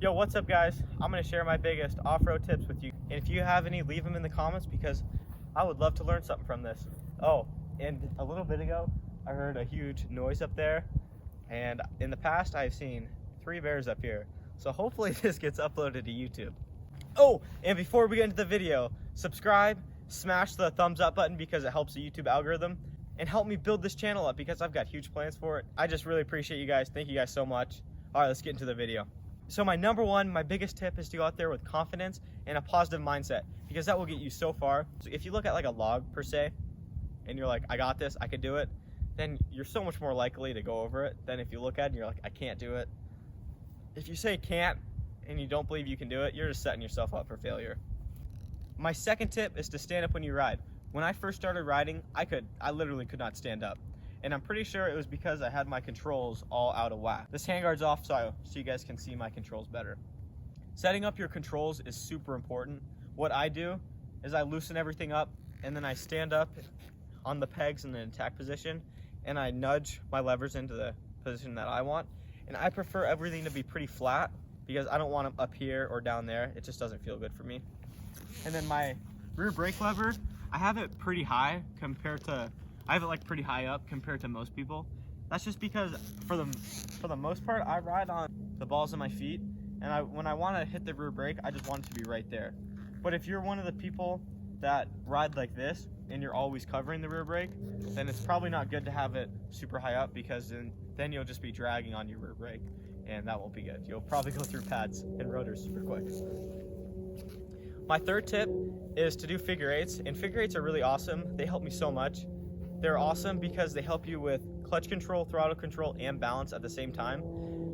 Yo, what's up guys? I'm going to share my biggest off-road tips with you. And if you have any, leave them in the comments because I would love to learn something from this. Oh, and a little bit ago, I heard a huge noise up there. And in the past, I've seen 3 bears up here. So hopefully this gets uploaded to YouTube. Oh, and before we get into the video, subscribe, smash the thumbs up button because it helps the YouTube algorithm, and help me build this channel up because I've got huge plans for it. I just really appreciate you guys. Thank you guys so much. All right, let's get into the video. So my biggest tip is to go out there with confidence and a positive mindset because that will get you so far. So if you look at like a log per se, and you're like, I got this, I can do it, then you're so much more likely to go over it than if you look at it and you're like, I can't do it. If you say can't and you don't believe you can do it, you're just setting yourself up for failure. My second tip is to stand up when you ride. When I first started riding, I literally could not stand up. And I'm pretty sure it was because I had my controls all out of whack. This handguard's off so you guys can see my controls better. Setting up your controls is super important. What I do is I loosen everything up and then I stand up on the pegs in the attack position and I nudge my levers into the position that I want. And I prefer everything to be pretty flat because I don't want them up here or down there. It just doesn't feel good for me. And then my rear brake lever, I have it pretty high I have it like pretty high up compared to most people. That's just because for the most part, I ride on the balls of my feet, and when I want to hit the rear brake, I just want it to be right there. But if you're one of the people that ride like this and you're always covering the rear brake, then it's probably not good to have it super high up because then you'll just be dragging on your rear brake, and that won't be good. You'll probably go through pads and rotors super quick. My third tip is to do figure eights, and figure eights are really awesome. They help me so much. They're awesome because they help you with clutch control, throttle control, and balance at the same time.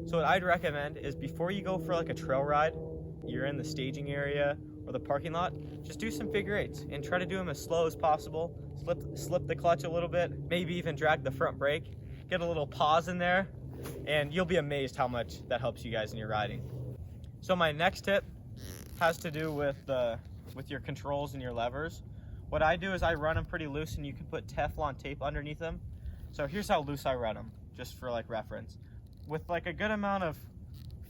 So what I'd recommend is before you go for like a trail ride, you're in the staging area or the parking lot, just do some figure eights and try to do them as slow as possible. Slip the clutch a little bit, maybe even drag the front brake, get a little pause in there, and you'll be amazed how much that helps you guys in your riding. So my next tip has to do with your controls and your levers. What I do is I run them pretty loose, and you can put Teflon tape underneath them. So here's how loose I run them, just for like reference. With like a good amount of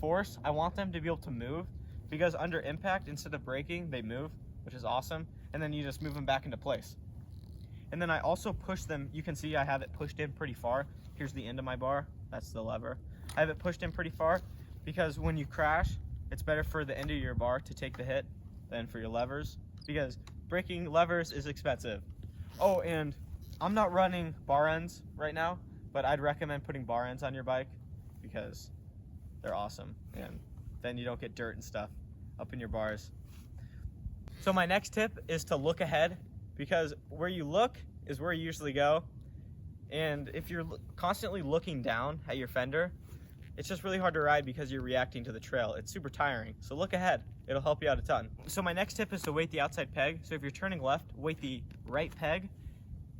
force, I want them to be able to move because under impact, instead of braking, they move, which is awesome. And then you just move them back into place. And then I also push them. You can see I have it pushed in pretty far. Here's the end of my bar. That's the lever. I have it pushed in pretty far because when you crash, it's better for the end of your bar to take the hit than for your levers because braking levers is expensive. Oh, and I'm not running bar ends right now, but I'd recommend putting bar ends on your bike because they're awesome, and then you don't get dirt and stuff up in your bars. So my next tip is to look ahead because where you look is where you usually go. And if you're constantly looking down at your fender, it's just really hard to ride because you're reacting to the trail. It's super tiring. So look ahead. It'll help you out a ton. So my next tip is to weight the outside peg. So if you're turning left, weight the right peg.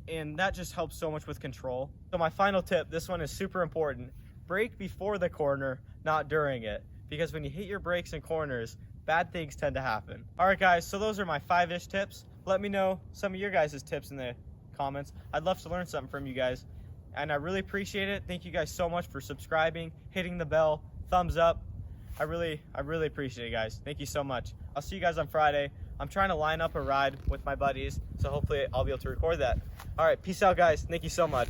And that just helps so much with control. So my final tip, this one is super important. Brake before the corner, not during it. Because when you hit your brakes in corners, bad things tend to happen. All right, guys, so those are my 5-ish tips. Let me know some of your guys' tips in the comments. I'd love to learn something from you guys. And I really appreciate it. Thank you guys so much for subscribing, hitting the bell, thumbs up. I really appreciate it, guys. Thank you so much. I'll see you guys on Friday. I'm trying to line up a ride with my buddies, so hopefully I'll be able to record that. All right, peace out, guys. Thank you so much.